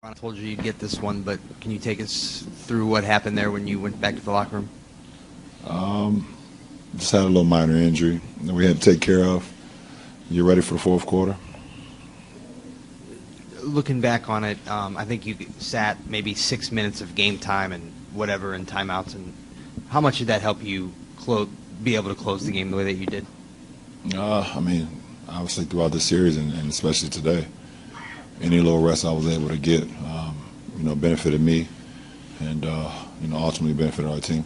I told you you'd get this one, but can you take us through what happened there when you went back to the locker room? Just had a little minor injury that we had to take care of. You ready for the fourth quarter? Looking back on it, I think you sat maybe 6 minutes of game time and whatever and timeouts. And how much did that help you be able to close the game the way that you did? Obviously throughout the series and especially today, any little rest I was able to get, benefited me and, ultimately benefited our team.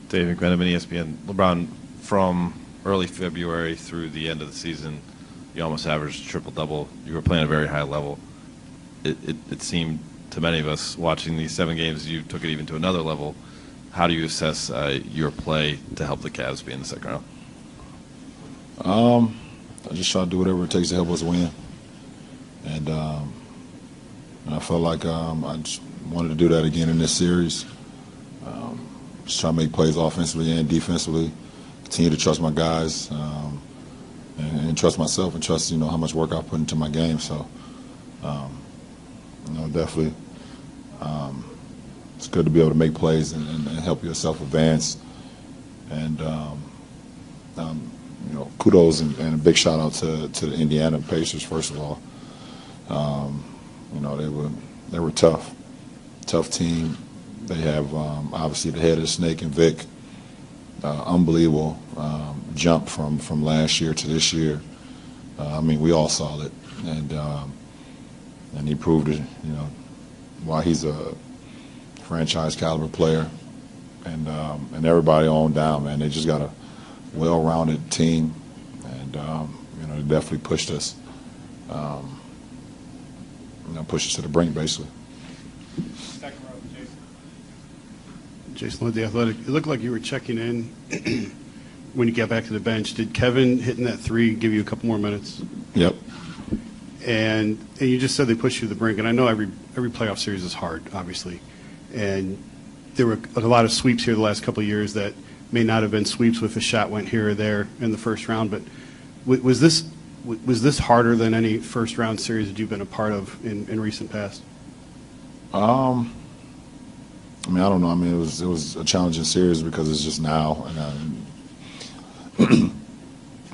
Dave McMenamin, ESPN. LeBron, from early February through the end of the season, you almost averaged triple-double. You were playing at a very high level. It seemed to many of us watching these 7 games, you took it even to another level. How do you assess your play to help the Cavs be in the second round? I just try to do whatever it takes to help us win. And I felt like I just wanted to do that again in this series. Just try to make plays offensively and defensively. Continue to trust my guys and trust myself and trust, how much work I put into my game. So, definitely it's good to be able to make plays and help yourself advance. And, kudos and a big shout out to the Indiana Pacers, first of all. They were tough team. They have obviously the head of the snake and Vic. Unbelievable jump from last year to this year. We all saw it, and he proved it. Why he's a franchise caliber player, and everybody on down, man. They just got a well-rounded team, and they definitely pushed us. Pushed us to the brink, basically. Jason Wood, The Athletic. It looked like you were checking in when you got back to the bench. Did Kevin hitting that 3 give you a couple more minutes? Yep. And you just said they pushed you to the brink, and I know every playoff series is hard, obviously. And there were a lot of sweeps here the last couple of years that may not have been sweeps if a shot went here or there in the first round. But was this harder than any first round series that you've been a part of in recent past? I don't know. It was a challenging series because it's just now, and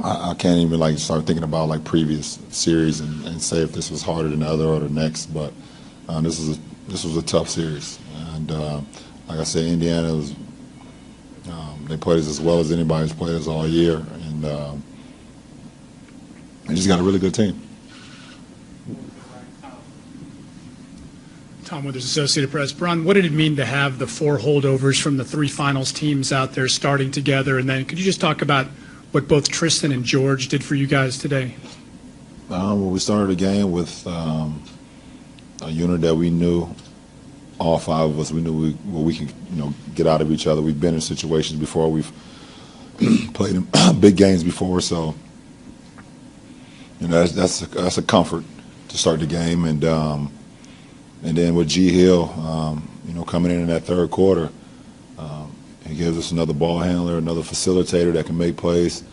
I can't even start thinking about previous series and say if this was harder than the other or the next. But this was a tough series, and like I said, Indiana was they played us as well as anybody's played us all year, and they just got a really good team. Tom Withers, Associated Press. Bron, what did it mean to have the 4 holdovers from the 3 finals teams out there starting together? And then could you just talk about what both Tristan and George did for you guys today? We started the game with a unit that we knew, all 5 of us, we knew what we can get out of each other. We've been in situations before. We've played in big games before. So that's a comfort to start the game. And then with G. Hill, coming in that third quarter, he gives us another ball handler, another facilitator that can make plays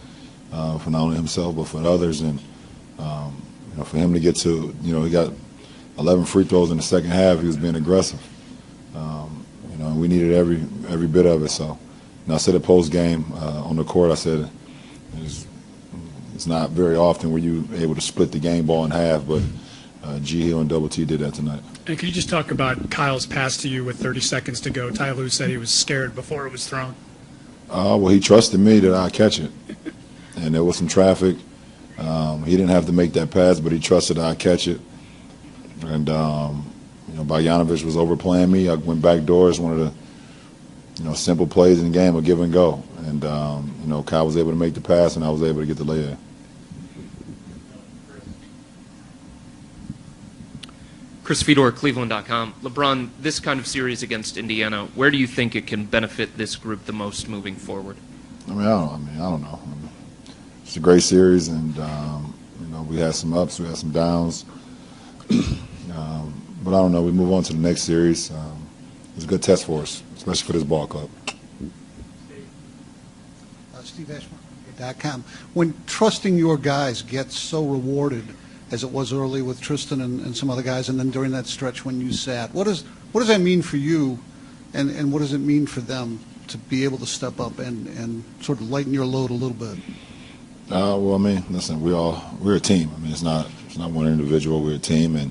for not only himself but for others. And for him to get to, he got 11 free throws in the second half. He was being aggressive. And we needed every bit of it. So, I said at post game on the court, I said it's not very often where you able to split the game ball in half, but G. Hill and Double T did that tonight. And could you just talk about Kyle's pass to you with 30 seconds to go? Ty Lue said he was scared before it was thrown. Well, he trusted me that I'd catch it. And there was some traffic. He didn't have to make that pass, but he trusted I'd catch it. And, Bogdanovich was overplaying me. I went back doors, one of the, simple plays in the game, a give and go. And, Kyle was able to make the pass, and I was able to get the lay in. Chris Fedor, Cleveland.com. LeBron, this kind of series against Indiana, where do you think it can benefit this group the most moving forward? I don't know. It's a great series, and we had some ups, we had some downs. But I don't know. We move on to the next series. It's a good test for us, especially for this ball club. Steve Ashmore. postgame.com. When trusting your guys gets so rewarded, as it was early with Tristan and some other guys, and then during that stretch when you sat, what does that mean for you, and what does it mean for them to be able to step up and sort of lighten your load a little bit? Well, I mean, listen, we're a team. I mean, it's not one individual. We're a team, and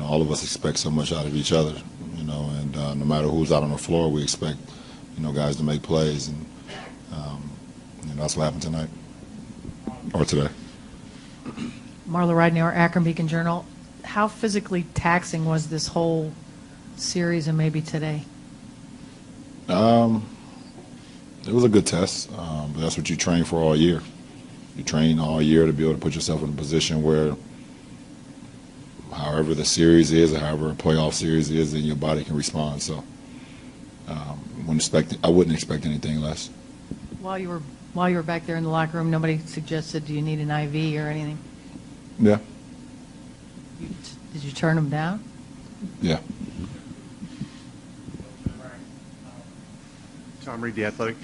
all of us expect so much out of each other. And no matter who's out on the floor, we expect guys to make plays, and that's what happened tonight or today. Marla Ridenour, Akron Beacon Journal. How physically taxing was this whole series and maybe today? It was a good test, but that's what you train for all year. You train all year to be able to put yourself in a position where however the series is or however a playoff series is, then your body can respond. So I wouldn't expect anything less. While you were back there in the locker room, nobody suggested, do you need an IV or anything? Yeah. Did you turn them down? Yeah. Tom Reed, The Athletic.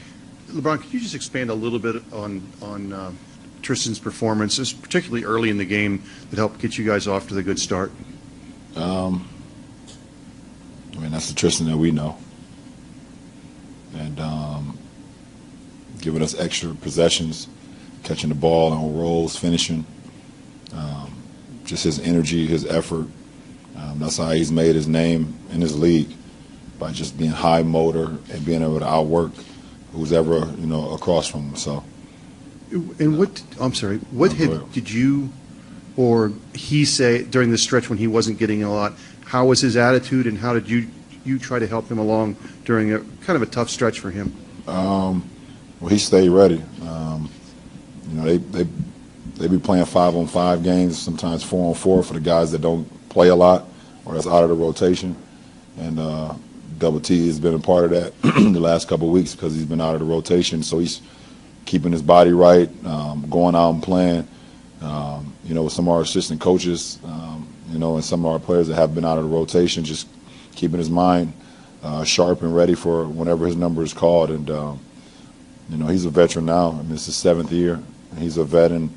LeBron, could you just expand a little bit on Tristan's performances, particularly early in the game, that helped get you guys off to the good start? I mean, that's the Tristan that we know. And giving us extra possessions, catching the ball on rolls, finishing. Just his energy, his effort. That's how he's made his name in his league, by just being high motor and being able to outwork who's ever across from him. So. And what did you or he say during this stretch when he wasn't getting a lot? How was his attitude, and how did you try to help him along during a kind of a tough stretch for him? Well, he stayed ready. They be playing 5-on-5 games, sometimes 4-on-4 for the guys that don't play a lot or that's out of the rotation. And Double T has been a part of that the last couple of weeks because he's been out of the rotation. So he's keeping his body right, going out and playing. With some of our assistant coaches, and some of our players that have been out of the rotation, just keeping his mind sharp and ready for whenever his number is called. And he's a veteran now. I mean, it's his 7th year, and he's a vet. And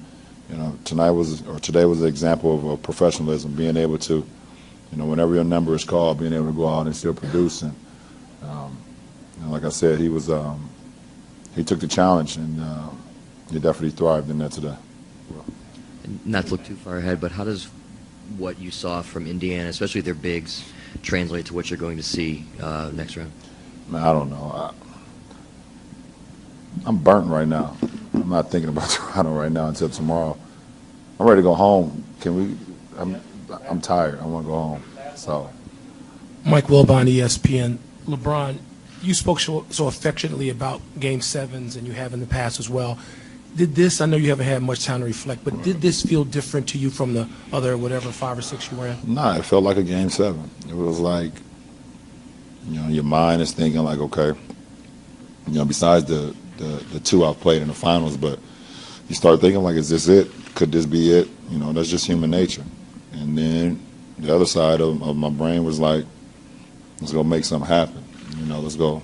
today was an example of professionalism, being able to, whenever your number is called, being able to go out and still produce. And like I said, he took the challenge, and he definitely thrived in that today. Not to look too far ahead, but how does what you saw from Indiana, especially their bigs, translate to what you're going to see next round? Man, I don't know. I'm burnt right now. I'm not thinking about Toronto right now until tomorrow. I'm ready to go home. I'm tired. I want to go home. So. Mike Wilbon, ESPN. LeBron, you spoke so affectionately about Game 7s, and you have in the past as well. Did this, I know you haven't had much time to reflect, but did this feel different to you from the other, 5 or 6 you were in? Nah, it felt like a Game 7. It was like, your mind is thinking like, okay, besides the 2 I've played in the finals, but you start thinking like, is this it? Could this be it? That's just human nature. And then the other side of my brain was like, let's go make something happen. Let's go.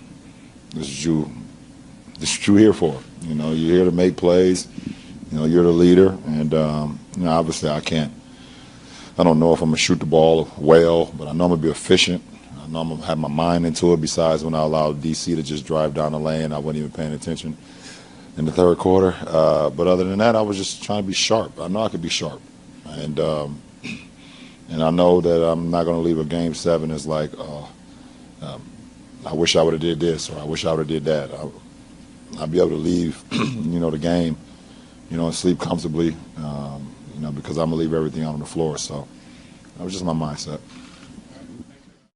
This is what you're here for. You're here to make plays. You're the leader. And, obviously I don't know if I'm going to shoot the ball well, but I know I'm going to be efficient. I know I'm going to have my mind into it, besides when I allowed DC to just drive down the lane. I wasn't even paying attention in the third quarter. But other than that, I was just trying to be sharp. I know I could be sharp. And I know that I'm not going to leave a Game 7 as like, I wish I would have did this, or I wish I would have did that. I'll be able to leave, the game, and sleep comfortably, because I'm going to leave everything out on the floor. So that was just my mindset.